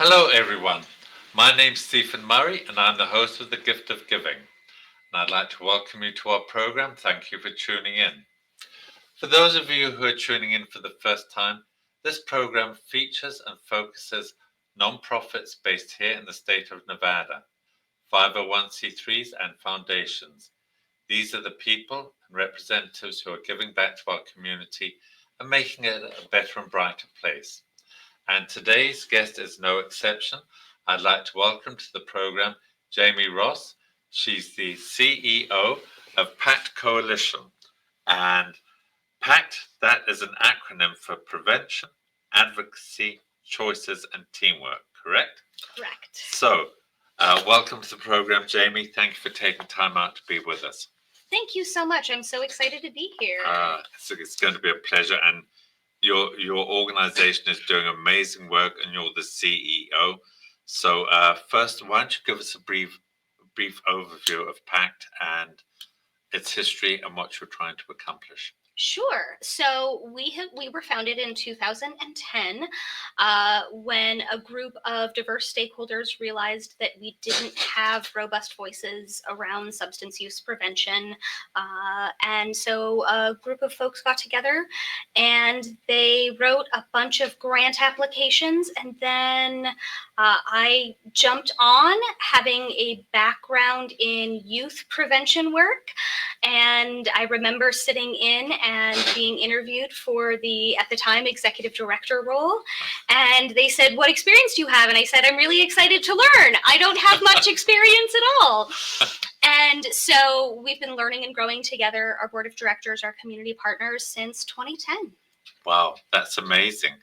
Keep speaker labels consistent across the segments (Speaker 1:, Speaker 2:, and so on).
Speaker 1: Hello, everyone. My name's Stephen Murray, and I'm the host of The Gift of Giving. And I'd like to welcome you to our program. Thank you for tuning in. For those of you who are tuning in for the first time, this program features and focuses non-profits based here in the state of Nevada, 501c3s and foundations. These are the people and representatives who are giving back to our community and making it a better and brighter place. And today's guest is no exception. I'd like to welcome to the program Jamie Ross. She's the CEO of PACT Coalition. And PACT, that is an acronym for Prevention, Advocacy, Choices, and Teamwork, correct?
Speaker 2: Correct.
Speaker 1: So, welcome to the program, Jamie. Thank you for taking time out to be with us.
Speaker 2: Thank you so much. I'm so excited to be here.
Speaker 1: It's going to be a pleasure. And your organization is doing amazing work, and you're the CEO. So first, why don't you give us a brief overview of PACT and its history and what you're trying to accomplish?
Speaker 2: Sure. So we were founded in 2010 when a group of diverse stakeholders realized that we didn't have robust voices around substance use prevention. And so a group of folks got together and they wrote a bunch of grant applications. And then I jumped on, having a background in youth prevention work. And I remember sitting in and being interviewed for the, at the time, executive director role. And they said, "What experience do you have?" And I said, "I'm really excited to learn. I don't have much experience at all." And so we've been learning and growing together, our board of directors, our community partners, since 2010.
Speaker 1: Wow, that's amazing.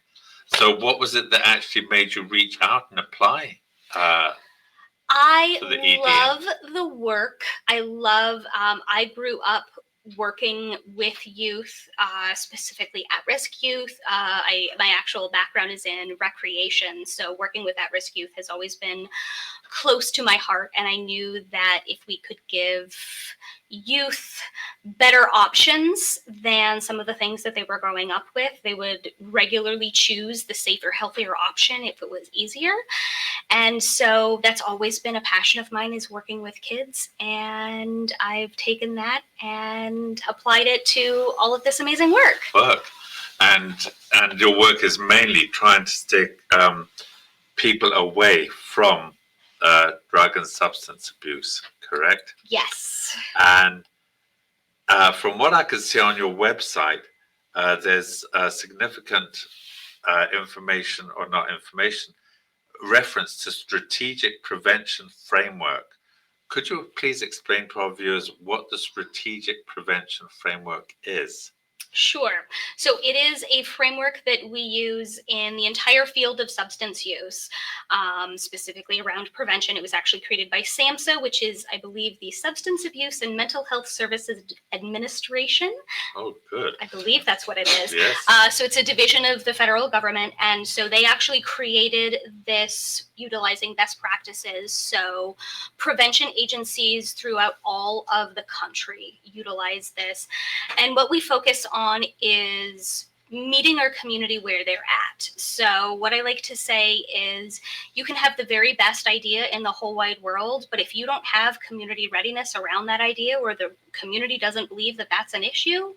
Speaker 1: So what was it that actually made you reach out and apply?
Speaker 2: I love the work. I grew up working with youth, specifically at-risk youth. My actual background is in recreation, so working with at-risk youth has always been close to my heart, and I knew that if we could give youth better options than some of the things that they were growing up with, they would regularly choose the safer, healthier option if it was easier. And so that's always been a passion of mine, is working with kids. And I've taken that and applied it to all of this amazing work.
Speaker 1: And your work is mainly trying to take people away from drug and substance abuse, correct?
Speaker 2: Yes.
Speaker 1: And from what I can see on your website, there's significant information, or not information, reference to strategic prevention framework. Could you please explain to our viewers what the strategic prevention framework is?
Speaker 2: Sure. So it is a framework that we use in the entire field of substance use, specifically around prevention. It was actually created by SAMHSA, which is, I believe, the Substance Abuse and Mental Health Services Administration.
Speaker 1: Oh, good.
Speaker 2: I believe that's what it is.
Speaker 1: Yes.
Speaker 2: So it's a division of the federal government. And so they actually created this utilizing best practices. So prevention agencies throughout all of the country utilize this. And what we focus on is meeting our community where they're at. So what I like to say is, you can have the very best idea in the whole wide world, but if you don't have community readiness around that idea, or the community doesn't believe that that's an issue,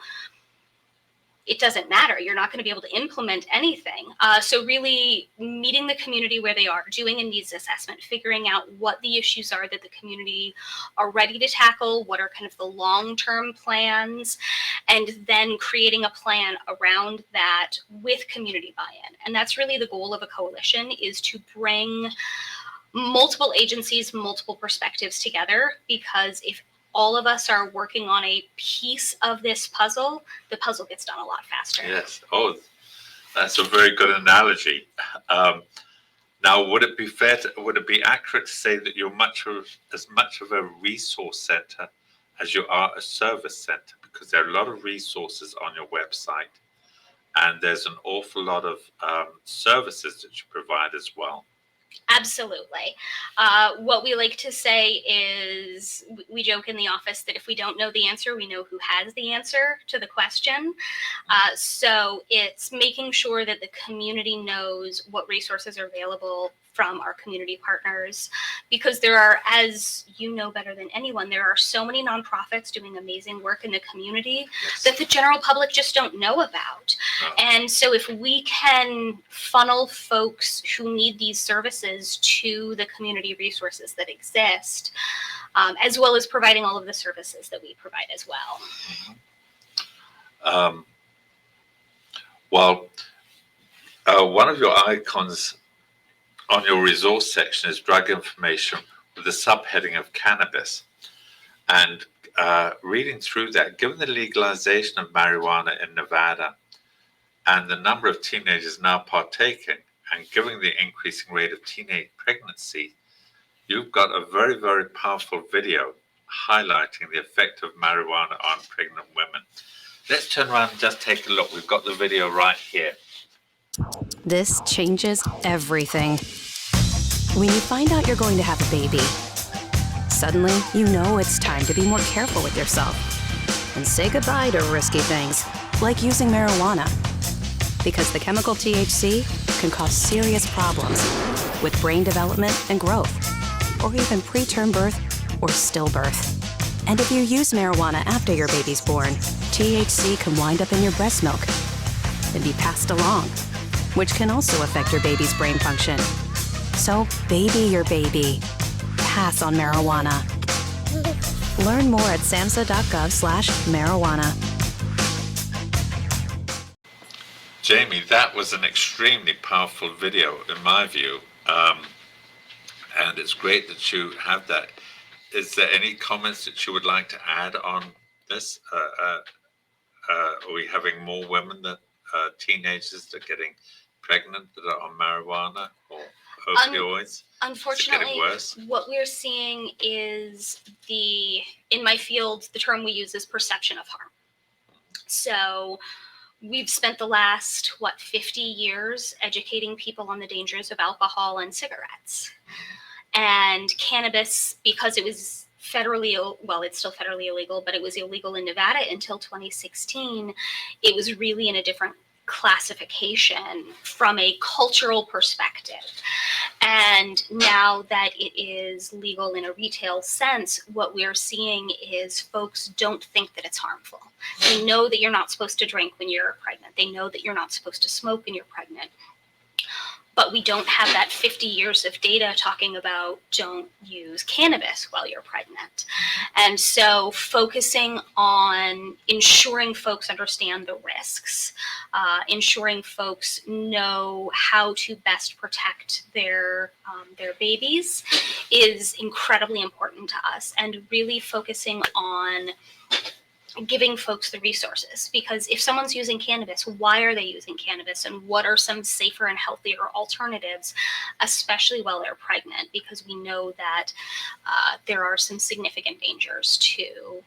Speaker 2: it doesn't matter. You're not going to be able to implement anything. So really meeting the community where they are, doing a needs assessment, figuring out what the issues are that the community are ready to tackle, what are kind of the long-term plans, and then creating a plan around that with community buy-in. And that's really the goal of a coalition, is to bring multiple agencies, multiple perspectives together, because if all of us are working on a piece of this puzzle, the puzzle gets done a lot faster.
Speaker 1: Yes. Oh, that's a very good analogy. Now, would it be accurate to say that you're as much of a resource center as you are a service center? Because there are a lot of resources on your website, and there's an awful lot of services that you provide as well.
Speaker 2: Absolutely. What we like to say is, we joke in the office that if we don't know the answer, we know who has the answer to the question. So it's making sure that the community knows what resources are available from our community partners, because there are, as you know better than anyone, there are so many nonprofits doing amazing work in the community that the general public just don't know about. And so if we can funnel folks who need these services to the community resources that exist, as well as providing all of the services that we provide as well.
Speaker 1: One of your icons on your resource section is drug information with the subheading of cannabis. And reading through that, given the legalization of marijuana in Nevada and the number of teenagers now partaking, and given the increasing rate of teenage pregnancy, you've got a very, very powerful video highlighting the effect of marijuana on pregnant women. Let's turn around and just take a look. We've got the video right here.
Speaker 3: This changes everything. When you find out you're going to have a baby, suddenly you know it's time to be more careful with yourself and say goodbye to risky things, like using marijuana. Because the chemical THC can cause serious problems with brain development and growth, or even preterm birth or stillbirth. And if you use marijuana after your baby's born, THC can wind up in your breast milk and be passed along, which can also affect your baby's brain function. So baby your baby. Pass on marijuana. Learn more at samhsa.gov/marijuana.
Speaker 1: Jamie, that was an extremely powerful video in my view. And it's great that you have that. Is there any comments that you would like to add on this? Are we having more women that teenagers that are getting pregnant that are on marijuana or opioids?
Speaker 2: Unfortunately, what we're seeing is in my field, the term we use is perception of harm. So we've spent the last, 50 years educating people on the dangers of alcohol and cigarettes. And cannabis, because it was it's still federally illegal, but it was illegal in Nevada until 2016. It was really in a different classification from a cultural perspective. And now that it is legal in a retail sense, what we're seeing is folks don't think that it's harmful. They know that you're not supposed to drink when you're pregnant. They know that you're not supposed to smoke when you're pregnant. But we don't have that 50 years of data talking about don't use cannabis while you're pregnant. And so focusing on ensuring folks understand the risks, ensuring folks know how to best protect their babies is incredibly important to us, and really focusing on giving folks the resources, because if someone's using cannabis, why are they using cannabis, and what are some safer and healthier alternatives, especially while they're pregnant, because we know that there are some significant dangers to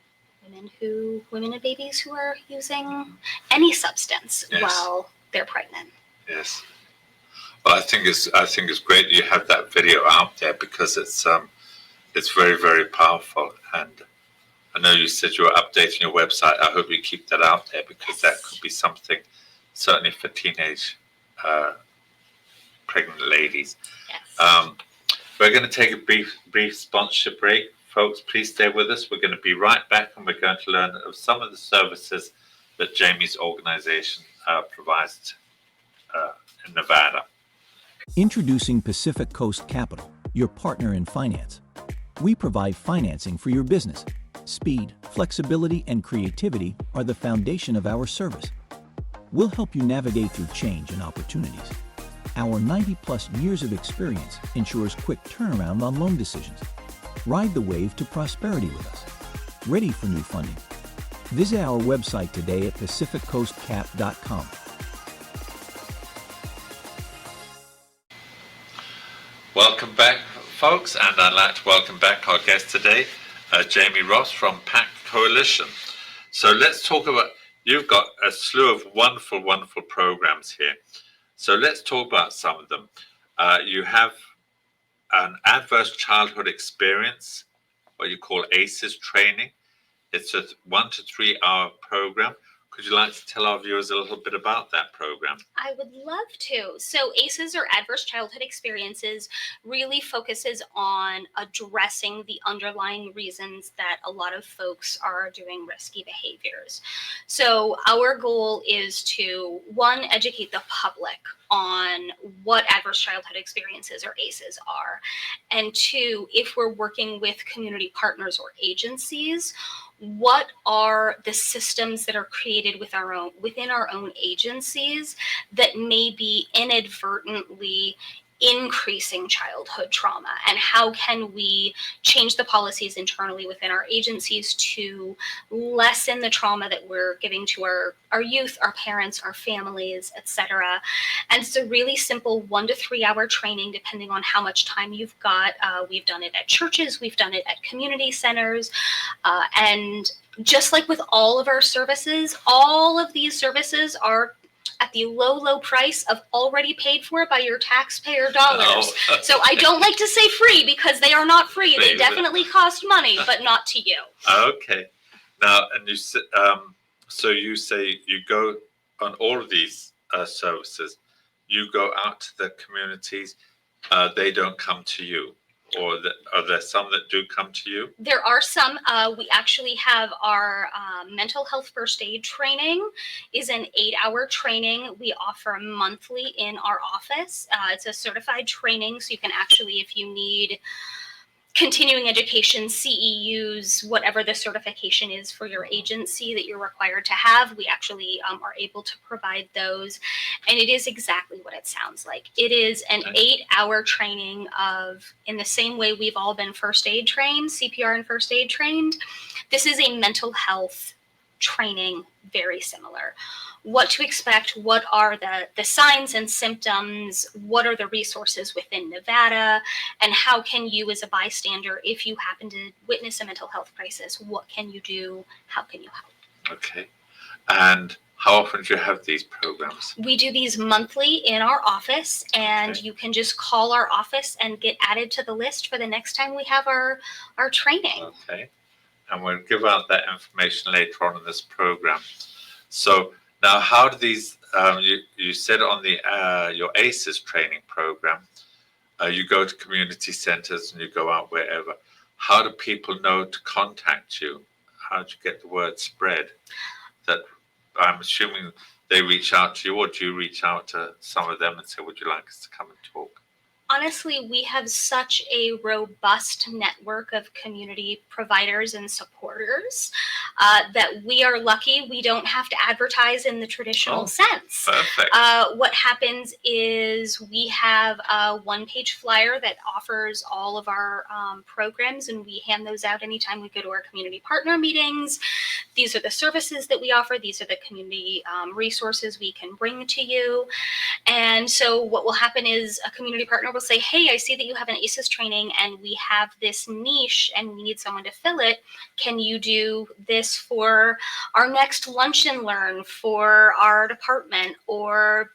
Speaker 2: women and babies who are using any substance while they're pregnant.
Speaker 1: Yes. Well, I think it's great you have that video out there, because it's very, very powerful. And I know you said you were updating your website. I hope you keep that out there, because that could be something, certainly for teenage pregnant ladies.
Speaker 2: Yes.
Speaker 1: We're going to take a brief sponsorship break. Folks, please stay with us. We're going to be right back, and we're going to learn of some of the services that Jamie's organization provides in Nevada.
Speaker 4: Introducing Pacific Coast Capital, your partner in finance. We provide financing for your business. Speed, flexibility, and creativity are the foundation of our service. We'll help you navigate through change and opportunities. Our 90-plus years of experience ensures quick turnaround on loan decisions. Ride the wave to prosperity with us. Ready for new funding? Visit our website today at pacificcoastcap.com.
Speaker 1: Welcome back, folks, and I'd like to welcome back our guest today, Jamie Ross from PACT Coalition. So let's talk about, you've got a slew of wonderful, wonderful programs here. So let's talk about some of them. You have an adverse childhood experience, what you call ACEs training. It's a 1 to 3 hour program Could you like to tell our viewers a little bit about that program?
Speaker 2: I would love to. So ACEs, or Adverse Childhood Experiences, really focuses on addressing the underlying reasons that a lot of folks are doing risky behaviors. So our goal is to, one, educate the public on what adverse childhood experiences, or ACEs, are, and two, if we're working with community partners or agencies, what are the systems that are created within our own agencies that may be inadvertently increasing childhood trauma, and how can we change the policies internally within our agencies to lessen the trauma that we're giving to our youth, our parents, our families, etc. And it's a really simple 1 to 3 hour training depending on how much time you've got. We've done it at churches, we've done it at community centers, and just like with all of our services, all of these services are at the low price of already paid for by your taxpayer dollars.
Speaker 1: Oh.
Speaker 2: So I don't like to say free, because they are not free. They definitely cost money, but not to you.
Speaker 1: Okay. Now, and you so you say you go on all of these services. You go out to the communities. They don't come to you, or are there some that do come to you?
Speaker 2: There are some. We actually have our mental health first aid training is an 8-hour training we offer monthly in our office. It's a certified training, so you can actually, if you need continuing education, CEUs, whatever the certification is for your agency that you're required to have, we actually are able to provide those. And it is exactly what it sounds like. It is an 8-hour training of, in the same way we've all been first aid trained, CPR and first aid trained, this is a mental health training, very similar. What to expect, what are the signs and symptoms, what are the resources within Nevada, and how can you as a bystander, if you happen to witness a mental health crisis, what can you do, how can you help?
Speaker 1: Okay. And how often do you have these programs?
Speaker 2: We do these monthly in our office, and
Speaker 1: Okay.
Speaker 2: you can just call our office and get added to the list for the next time we have our training.
Speaker 1: Okay. And we'll give out that information later on in this program. So now, how do these? You said on the your ACEs training program, you go to community centers and you go out wherever. How do people know to contact you? How do you get the word spread? That I'm assuming they reach out to you, or do you reach out to some of them and say, "Would you like us to come and talk?"
Speaker 2: Honestly, we have such a robust network of community providers and supporters that we are lucky we don't have to advertise in the traditional sense.
Speaker 1: Perfect.
Speaker 2: What happens is we have a one-page flyer that offers all of our programs, and we hand those out anytime we go to our community partner meetings. These are the services that we offer. These are the community resources we can bring to you. And so what will happen is a community partner will say, hey, I see that you have an ACEs training and we have this niche and we need someone to fill it. Can you do this for our next lunch and learn for our department? Or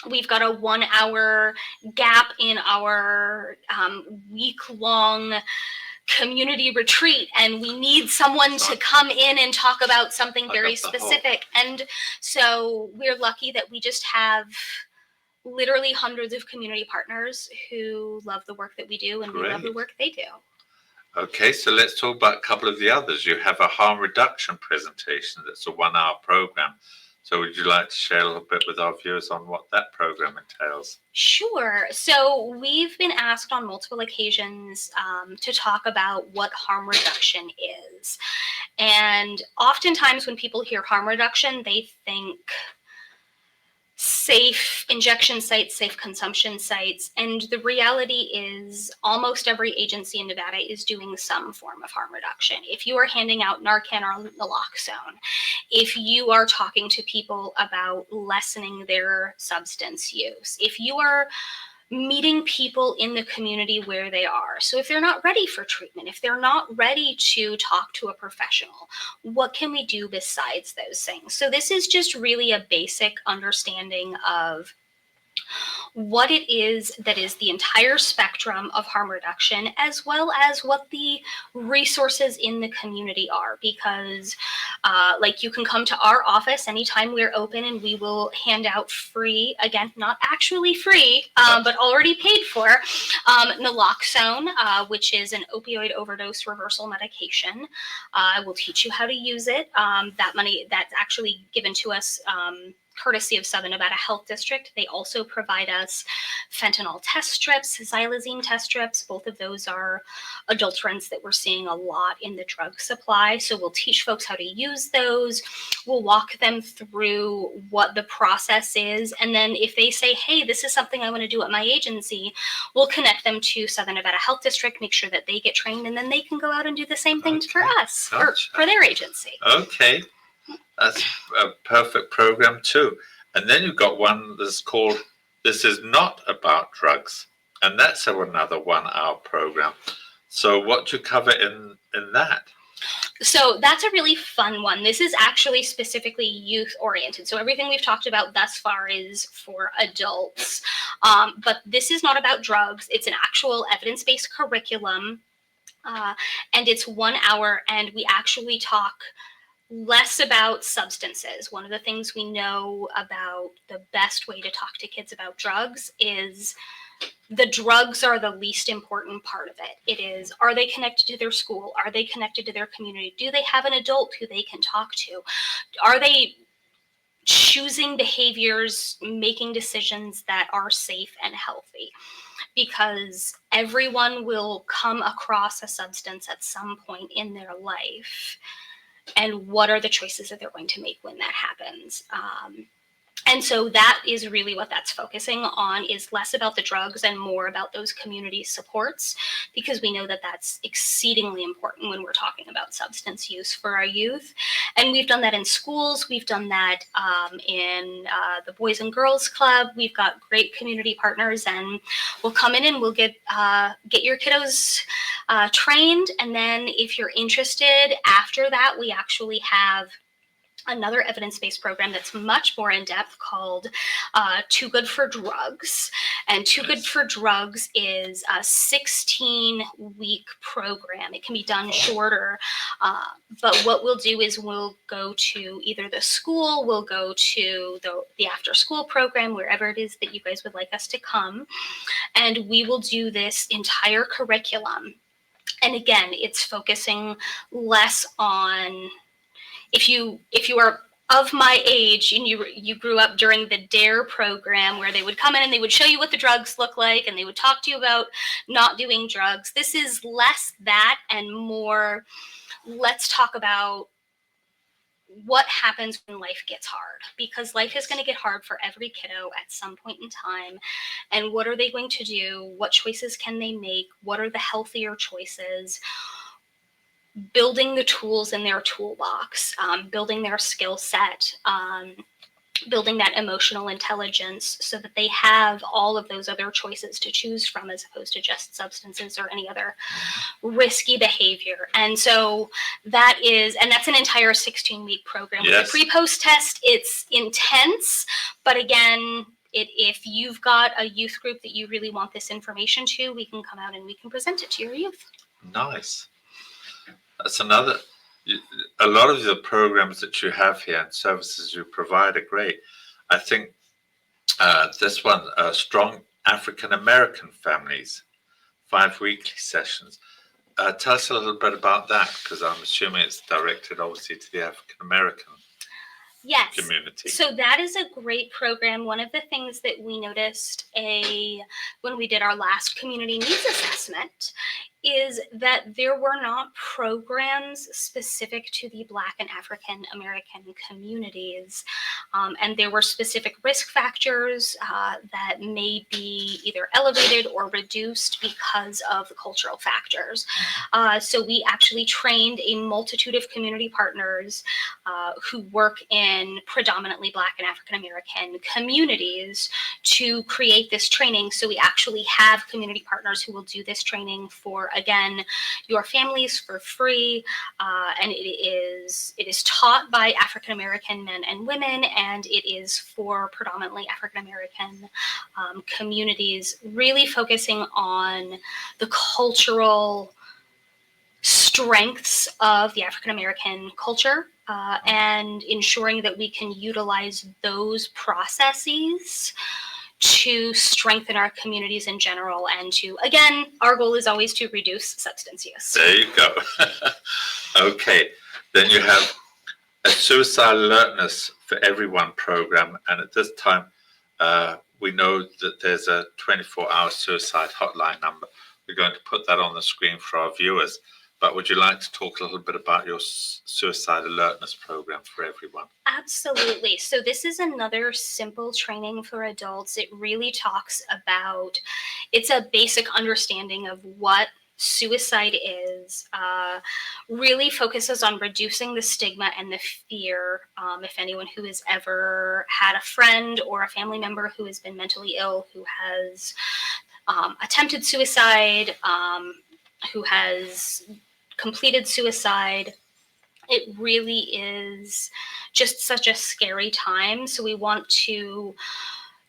Speaker 2: we've got a 1-hour gap in our week-long community retreat and we need someone to come in and talk about something very specific. And so we're lucky that we just have literally hundreds of community partners who love the work that we do, and we love the work they do.
Speaker 1: Okay, so let's talk about a couple of the others. You have a harm reduction presentation that's a 1-hour program. So would you like to share a little bit with our viewers on what that program entails?
Speaker 2: Sure. So we've been asked on multiple occasions to talk about what harm reduction is. And oftentimes when people hear harm reduction, they think safe injection sites, safe consumption sites. And the reality is almost every agency in Nevada is doing some form of harm reduction. If you are handing out Narcan or naloxone, if you are talking to people about lessening their substance use, if you are meeting people in the community where they are. So if they're not ready for treatment, if they're not ready to talk to a professional, what can we do besides those things? So this is just really a basic understanding of what it is that is the entire spectrum of harm reduction, as well as what the resources in the community are. Because like, you can come to our office anytime we're open, and we will hand out free, again, not actually free, but already paid for, naloxone, which is an opioid overdose reversal medication. I will teach you how to use it. That money, that's actually given to us courtesy of Southern Nevada Health District. They also provide us fentanyl test strips, xylazine test strips. Both of those are adulterants that we're seeing a lot in the drug supply. So we'll teach folks how to use those. We'll walk them through what the process is. And then if they say, hey, this is something I want to do at my agency, we'll connect them to Southern Nevada Health District, make sure that they get trained, and then they can go out and do the same thing for us, or for their agency.
Speaker 1: Okay. That's a perfect program too. And then you've got one that's called This Is Not About Drugs. And that's another 1-hour program. So what do you cover in that?
Speaker 2: So that's a really fun one. This is actually specifically youth oriented. So everything we've talked about thus far is for adults. But this is not about drugs. It's an actual evidence-based curriculum. And it's 1 hour, and we actually talk less about substances. One of the things we know about the best way to talk to kids about drugs is the drugs are the least important part of it. It is, are they connected to their school? Are they connected to their community? Do they have an adult who they can talk to? Are they choosing behaviors, making decisions that are safe and healthy? Because everyone will come across a substance at some point in their life. And what are the choices that they're going to make when that happens? And so that is really what that's focusing on, is less about the drugs and more about those community supports, because we know that that's exceedingly important when we're talking about substance use for our youth. And we've done that in schools. We've done that in the Boys and Girls Club. We've got great community partners, and we'll come in and we'll get your kiddos trained. And then if you're interested after that, we actually have another evidence-based program that's much more in-depth called Too Good for Drugs. And Too Good for Drugs is a 16-week program. It can be done shorter, but what we'll do is we'll go to either the school, we'll go to the after-school program, wherever it is that you guys would like us to come, and we will do this entire curriculum. And again, it's focusing less on, if you are of my age and you grew up during the DARE program, where they would come in and they would show you what the drugs look like and they would talk to you about not doing drugs. This is less that and more, let's talk about what happens when life gets hard, because life is going to get hard for every kiddo at some point in time. And what are they going to do? What choices can they make? What are the healthier choices? Building the tools in their toolbox, building their skill set, building that emotional intelligence so that they have all of those other choices to choose from, as opposed to just substances or any other risky behavior. And so that's an entire 16-week program.
Speaker 1: Yes.
Speaker 2: With the pre-post test, it's intense, but again, if you've got a youth group that you really want this information to, we can come out and we can present it to your youth.
Speaker 1: Nice. That's another. A lot of the programs that you have here and services you provide are great. I think this one, Strong African American Families, 5 weekly sessions. Tell us a little bit about that, because I'm assuming it's directed obviously to the African American community.
Speaker 2: So that is a great program. One of the things that we noticed when we did our last community needs assessment is that there were not programs specific to the Black and African American communities. And there were specific risk factors that may be either elevated or reduced because of the cultural factors. So we actually trained a multitude of community partners who work in predominantly Black and African American communities to create this training. So we actually have community partners who will do this training for, again, your families for free. And it is taught by African American men and women, and it is for predominantly African American communities, really focusing on the cultural strengths of the African American culture and ensuring that we can utilize those processes to strengthen our communities in general, and to, again, our goal is always to reduce substance use.
Speaker 1: There you go. Okay, then you have a suicide alertness for everyone program, and at this time we know that there's a 24-hour suicide hotline number. We're going to put that on the screen for our viewers. But would you like to talk a little bit about your suicide alertness program for everyone?
Speaker 2: Absolutely. So this is another simple training for adults. It really talks about, it's a basic understanding of what suicide is, really focuses on reducing the stigma and the fear. If anyone who has ever had a friend or a family member who has been mentally ill, who has attempted suicide, who has completed suicide, it really is just such a scary time. So we want to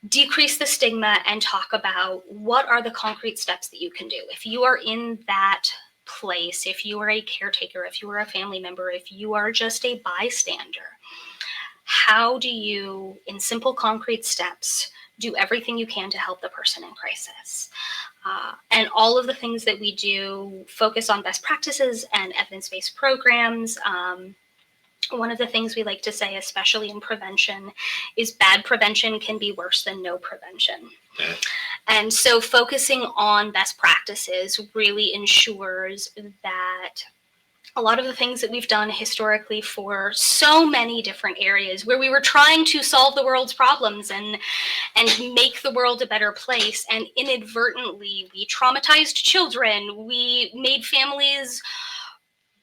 Speaker 2: decrease the stigma and talk about what are the concrete steps that you can do. If you are in that place, if you are a caretaker, if you are a family member, if you are just a bystander, how do you, in simple concrete steps, do everything you can to help the person in crisis? And all of the things that we do focus on best practices and evidence-based programs. One of the things we like to say, especially in prevention, is bad prevention can be worse than no prevention.
Speaker 1: Yeah.
Speaker 2: And so focusing on best practices really ensures that a lot of the things that we've done historically for so many different areas where we were trying to solve the world's problems and make the world a better place, and inadvertently we traumatized children, we made families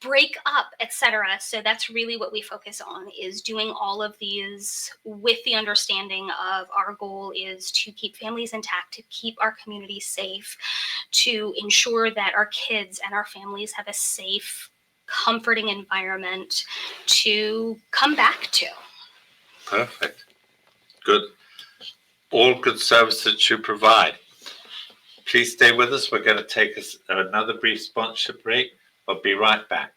Speaker 2: break up, etc. So that's really what we focus on, is doing all of these with the understanding of our goal is to keep families intact, to keep our communities safe, to ensure that our kids and our families have a safe, comforting environment to come back to.
Speaker 1: Perfect. Good. All good services you provide. Please stay with us. We're going to take another brief sponsorship break. We'll be right back.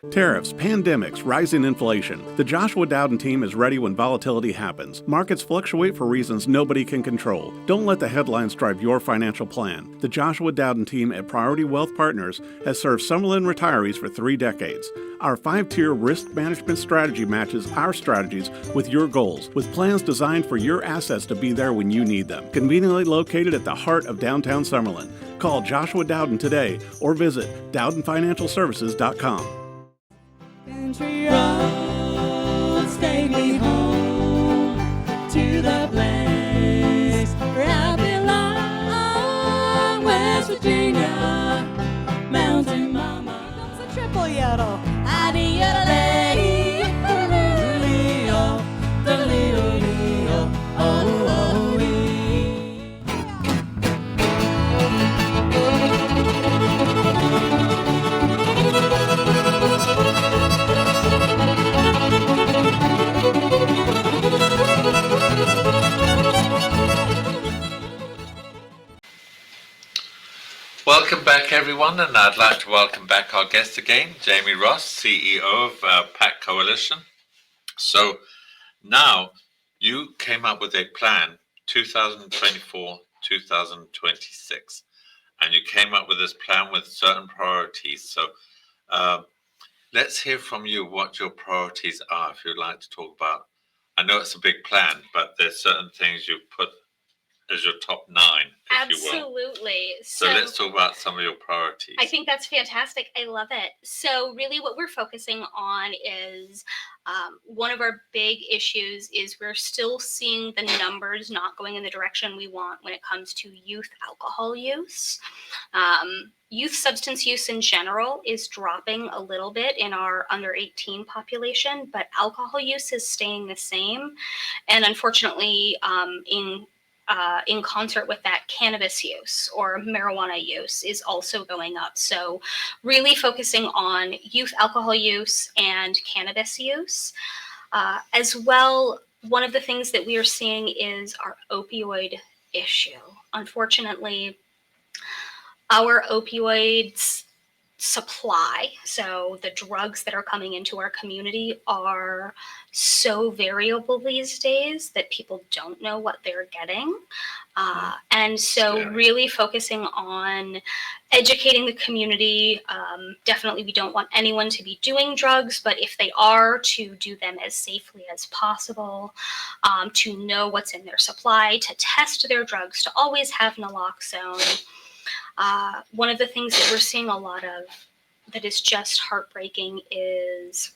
Speaker 5: Tariffs, pandemics, rising inflation. The Joshua Dowden team is ready when volatility happens. Markets fluctuate for reasons nobody can control. Don't let the headlines drive your financial plan. The Joshua Dowden team at Priority Wealth Partners has served Summerlin retirees for 3 decades. Our 5-tier risk management strategy matches our strategies with your goals, with plans designed for your assets to be there when you need them. Conveniently located at the heart of downtown Summerlin. Call Joshua Dowden today or visit DowdenFinancialServices.com.
Speaker 6: Country roads take me home to the place where I belong, West Virginia, Mountain Mama. Comes a triple yodel. Adi-yodelay, the-loo-leo, the-leo-leo, oh-oh-wee.
Speaker 1: Welcome back, everyone, and I'd like to welcome back our guest again, Jamie Ross, CEO of PACT Coalition. So now you came up with a plan, 2024-2026, and you came up with this plan with certain priorities. So let's hear from you what your priorities are, if you'd like to talk about. I know it's a big plan, but there's certain things you've put as your top 9, if you will.
Speaker 2: Absolutely.
Speaker 1: So let's talk about some of your priorities.
Speaker 2: I think that's fantastic. I love it. So really what we're focusing on is one of our big issues is we're still seeing the numbers not going in the direction we want when it comes to youth alcohol use. Youth substance use in general is dropping a little bit in our under 18 population, but alcohol use is staying the same. And unfortunately, in concert with that, cannabis use or marijuana use is also going up. So really focusing on youth alcohol use and cannabis use. As well, one of the things that we are seeing is our opioid issue. Unfortunately, our opioids supply, so the drugs that are coming into our community, are so variable these days that people don't know what they're getting. And so really focusing on educating the community. Definitely we don't want anyone to be doing drugs, but if they are, to do them as safely as possible, to know what's in their supply, to test their drugs, to always have naloxone. One of the things that we're seeing a lot of that is just heartbreaking is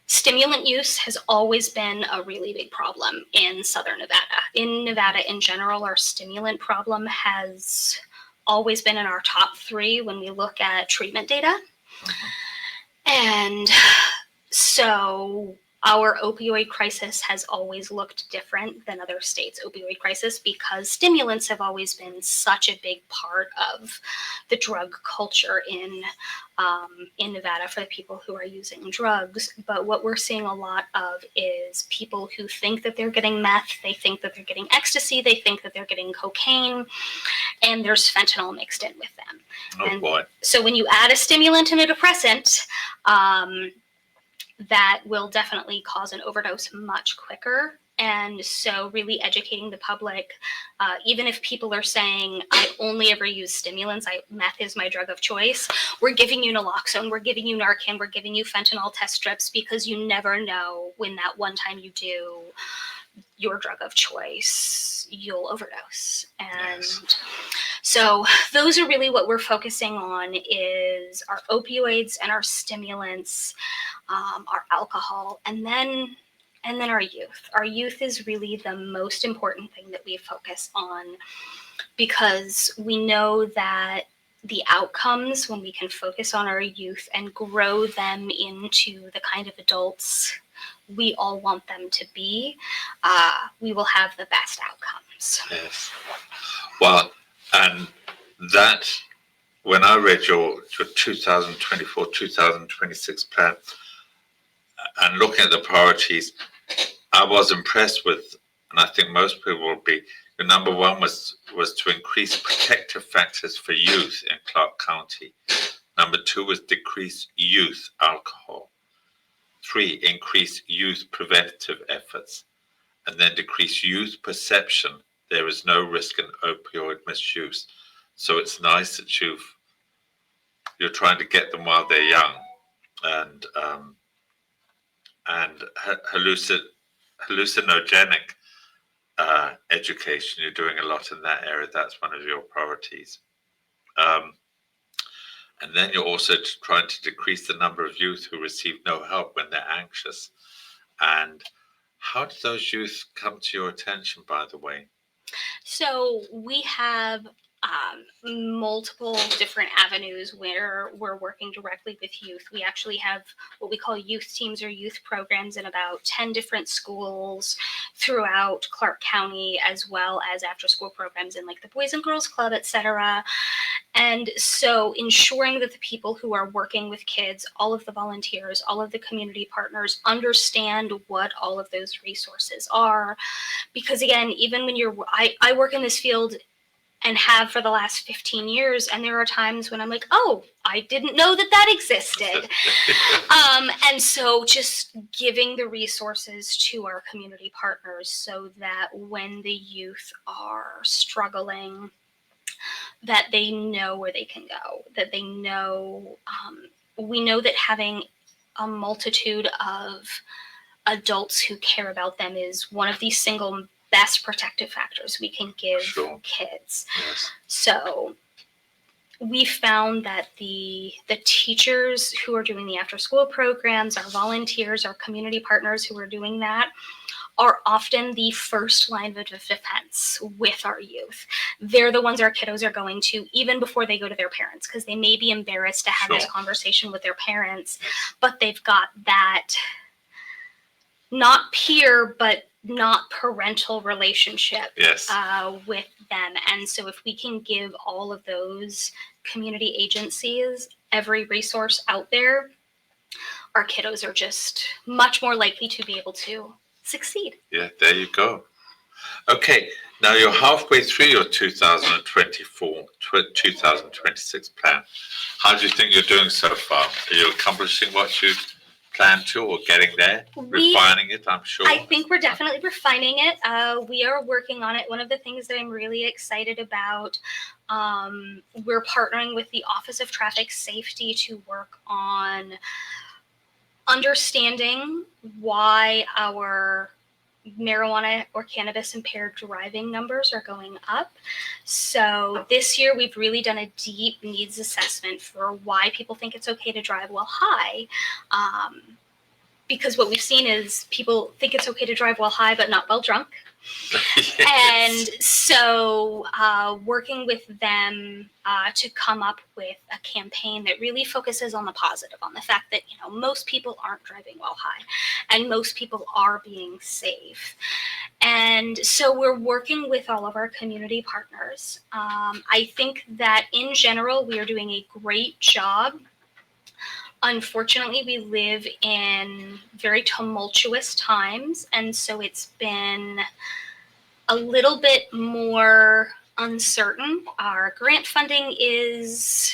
Speaker 2: stimulant use has always been a really big problem in Southern Nevada. In Nevada in general, our stimulant problem has always been in our top 3 when we look at treatment data. And so our opioid crisis has always looked different than other states' opioid crisis because stimulants have always been such a big part of the drug culture in Nevada for the people who are using drugs. But what we're seeing a lot of is people who think that they're getting meth, they think that they're getting ecstasy, they think that they're getting cocaine, and there's fentanyl mixed in with them.
Speaker 1: Oh boy.
Speaker 2: So when you add a stimulant and a depressant, that will definitely cause an overdose much quicker. And so really educating the public, even if people are saying, I only ever use stimulants, meth is my drug of choice, we're giving you naloxone, we're giving you Narcan, we're giving you fentanyl test strips, because you never know when that one time you do your drug of choice, you'll overdose. And so those are really what we're focusing on, is our opioids and our stimulants, our alcohol, and then our youth. Our youth is really the most important thing that we focus on, because we know that the outcomes, when we can focus on our youth and grow them into the kind of adults we all want them to be, we will have the best outcomes.
Speaker 1: Yes. Well, and that, when I read your 2024-2026 plan and looking at the priorities, I was impressed with, and I think most people will be, the number 1 was to increase protective factors for youth in Clark County. Number 2 was decrease youth alcohol. 3, increase youth preventative efforts. And then decrease youth perception. There is no risk in opioid misuse. So it's nice that you're trying to get them while they're young. And hallucinogenic education, you're doing a lot in that area. That's one of your priorities. And then you're also trying to decrease the number of youth who receive no help when they're anxious. And how did those youth come to your attention, by the way?
Speaker 2: So we have multiple different avenues where we're working directly with youth. We actually have what we call youth teams or youth programs in about 10 different schools throughout Clark County, as well as after school programs in like the Boys and Girls Club, etc. And so ensuring that the people who are working with kids, all of the volunteers, all of the community partners understand what all of those resources are. Because again, even when I work in this field and have for the last 15 years. And there are times when I'm like, oh, I didn't know that existed. And so just giving the resources to our community partners so that when the youth are struggling, that they know where they can go, that they know, we know that having a multitude of adults who care about them is one of the single best protective factors we can give kids.
Speaker 1: Yes.
Speaker 2: So we found that the teachers who are doing the after school programs, our volunteers, our community partners who are doing that, are often the first line of defense with our youth. They're the ones our kiddos are going to even before they go to their parents, because they may be embarrassed to have this conversation with their parents, but they've got that not peer, but not parental relationship with them. And so if we can give all of those community agencies every resource out there, our kiddos are just much more likely to be able to succeed.
Speaker 1: Yeah, there you go. Okay, now you're halfway through your 2026 plan. How do you think you're doing so far? Are you accomplishing what you planned to, or getting there? Refining it, I'm sure.
Speaker 2: I think we're definitely refining it. We are working on it. One of the things that I'm really excited about, we're partnering with the Office of Traffic Safety to work on understanding why our marijuana or cannabis impaired driving numbers are going up. So this year we've really done a deep needs assessment for why people think it's okay to drive while high. Because what we've seen is people think it's okay to drive while high but not while drunk.
Speaker 1: Yes.
Speaker 2: And so working with them to come up with a campaign that really focuses on the positive, on the fact that, most people aren't driving while high and most people are being safe. And so we're working with all of our community partners. I think that in general, we are doing a great job. Unfortunately, we live in very tumultuous times, and so it's been a little bit more uncertain. Our grant funding is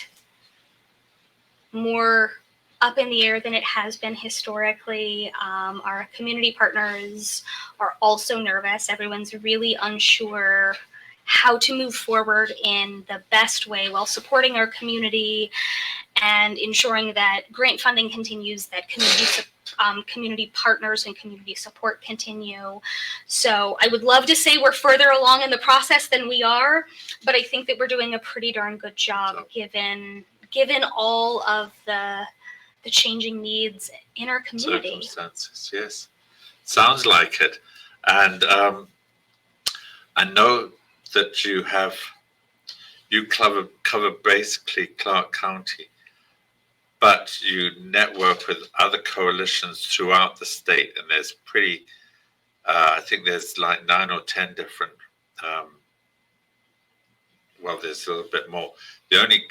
Speaker 2: more up in the air than it has been historically. Our community partners are also nervous. Everyone's really unsure how to move forward in the best way while supporting our community and ensuring that grant funding continues, that community partners and community support continue. So I would love to say we're further along in the process than we are, but I think that we're doing a pretty darn good job given all of the changing needs in our community.
Speaker 1: Circumstances, yes. Sounds like it. And I know that you cover basically Clark County, but you network with other coalitions throughout the state, and there's I think there's like 9 or 10 different, there's a little bit more. The only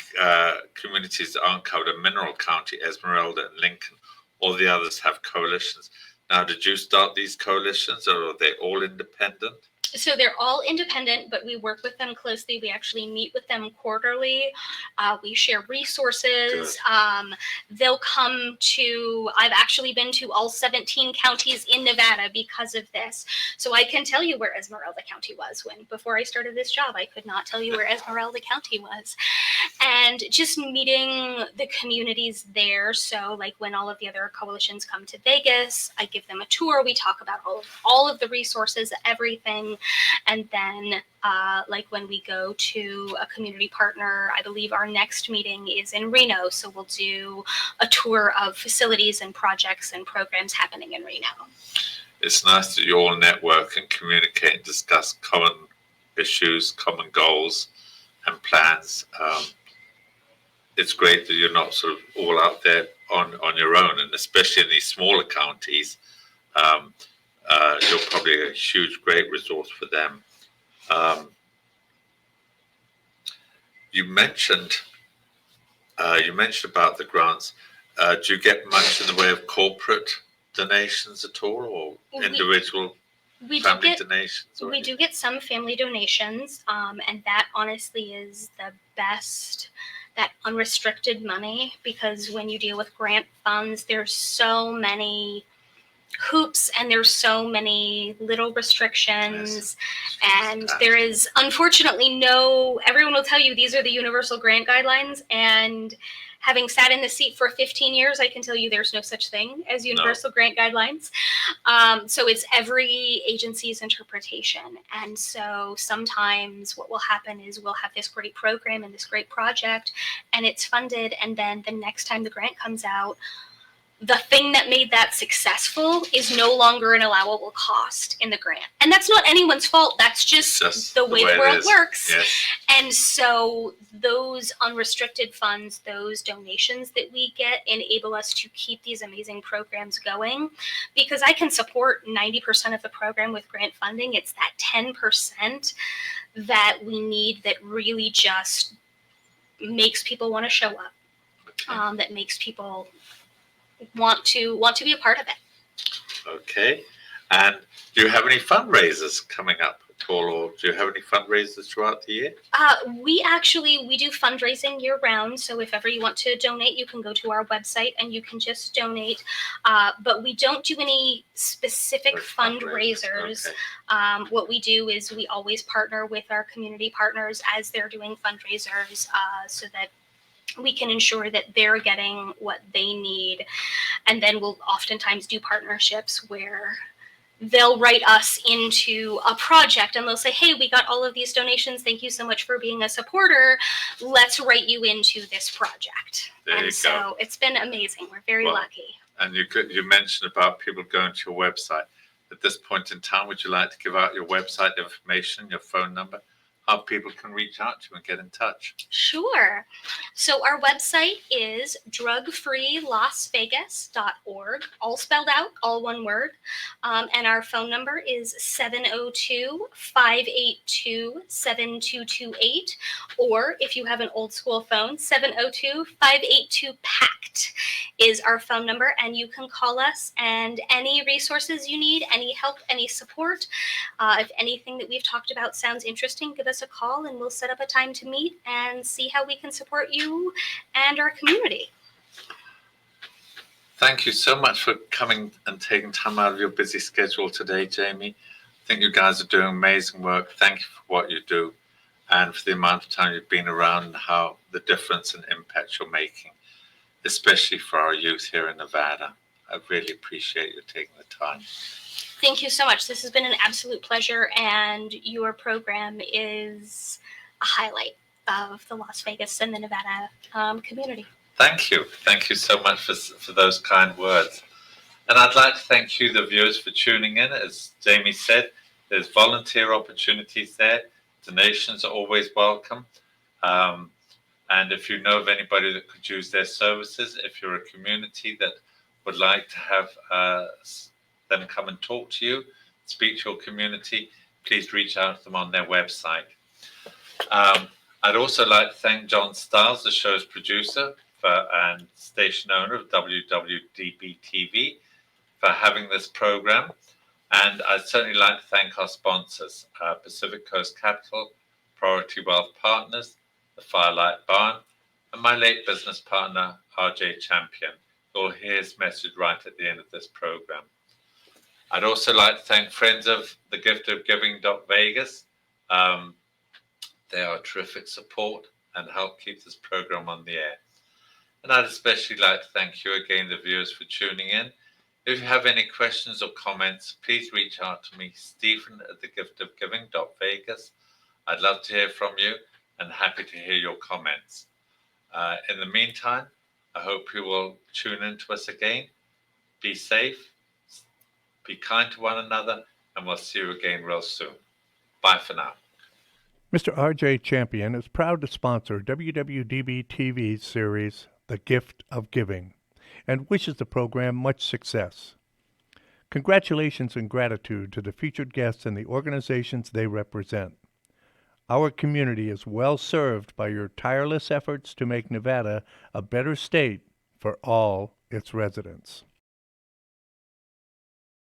Speaker 1: communities that aren't covered are Mineral County, Esmeralda, and Lincoln. All the others have coalitions. Now, did you start these coalitions, or are they all independent?
Speaker 2: So they're all independent, but we work with them closely. We actually meet with them quarterly. We share resources. They'll come to, I've actually been to all 17 counties in Nevada because of this. So I can tell you where Esmeralda County was before I started this job. I could not tell you where Esmeralda County was. And just meeting the communities there. So like when all of the other coalitions come to Vegas, I give them a tour. We talk about all of the resources, everything. And then like when we go to a community partner, I believe our next meeting is in Reno. So we'll do a tour of facilities and projects and programs happening in Reno.
Speaker 1: It's nice that you all network and communicate and discuss common issues, common goals and plans. It's great that you're not sort of all out there on your own, and especially in these smaller counties. You're probably a huge, great resource for them. You mentioned about the grants. Do you get much in the way of corporate donations at all, or individual family donations?
Speaker 2: We do get some family donations, and that honestly is the best. That unrestricted money, because when you deal with grant funds, there's so many hoops and there's so many little restrictions, and there is unfortunately everyone will tell you these are the universal grant guidelines, and having sat in the seat for 15 years, I can tell you there's no such thing as universal grant guidelines. So it's every agency's interpretation. And so sometimes what will happen is we'll have this great program and this great project, and it's funded, and then the next time the grant comes out, the thing that made that successful is no longer an allowable cost in the grant. And that's not anyone's fault. That's just the way the world works.
Speaker 1: Yes.
Speaker 2: And so those unrestricted funds, those donations that we get enable us to keep these amazing programs going, because I can support 90% of the program with grant funding. It's that 10% that we need that really just makes people want to show up, that makes people want to be a part of it.
Speaker 1: Okay. And do you have any fundraisers coming up at all, or do you have any fundraisers throughout the year?
Speaker 2: We do fundraising year round. So if ever you want to donate, you can go to our website and you can just donate. But we don't do any specific fundraisers.
Speaker 1: Okay.
Speaker 2: What we do is we always partner with our community partners as they're doing fundraisers, so that we can ensure that they're getting what they need. And then we'll oftentimes do partnerships where they'll write us into a project and they'll say, hey, we got all of these donations. Thank you so much for being a supporter. Let's write you into this project.
Speaker 1: There you
Speaker 2: so it's been amazing. We're very lucky.
Speaker 1: And you mentioned about people going to your website. At this point in time, would you like to give out your website information, your phone number, how people can reach out to you and get in touch?
Speaker 2: Sure. So our website is drugfreelasvegas.org, all spelled out, all one word. And our phone number is 702-582-7228. Or if you have an old school phone, 702-582-PACT is our phone number. And you can call us, and any resources you need, any help, any support, if anything that we've talked about sounds interesting, give us a call and we'll set up a time to meet and see how we can support you and our community.
Speaker 1: Thank you so much for coming and taking time out of your busy schedule today, Jamie. I think you guys are doing amazing work. Thank you for what you do and for the amount of time you've been around and how the difference and impact you're making, especially for our youth here in Nevada. I really appreciate you taking the time.
Speaker 2: Thank you so much. This has been an absolute pleasure, and your program is a highlight of the Las Vegas and the Nevada community.
Speaker 1: Thank you. Thank you so much for those kind words. And I'd like to thank you, the viewers, for tuning in. As Jamie said, there's volunteer opportunities there. Donations are always welcome. And if you know of anybody that could use their services, if you're a community that would like to have them come and talk to you, speak to your community, please reach out to them on their website. I'd also like to thank John Stiles, the show's producer and station owner of WWDBTV, for having this program. And I'd certainly like to thank our sponsors, Pacific Coast Capital, Priority Wealth Partners, the Firelight Barn, and my late business partner, RJ Champion. You'll hear his message right at the end of this program. I'd also like to thank friends of the Gift of Giving.Vegas. They are a terrific support and help keep this program on the air. And I'd especially like to thank you again, the viewers, for tuning in. If you have any questions or comments, please reach out to me, Stephen at thegiftofgiving.vegas. I'd love to hear from you and happy to hear your comments. In the meantime, I hope you will tune in to us again. Be safe, be kind to one another, and we'll see you again real soon. Bye for now.
Speaker 7: Mr. RJ Champion is proud to sponsor WWDB-TV's series, The Gift of Giving, and wishes the program much success. Congratulations and gratitude to the featured guests and the organizations they represent. Our community is well served by your tireless efforts to make Nevada a better state for all its residents.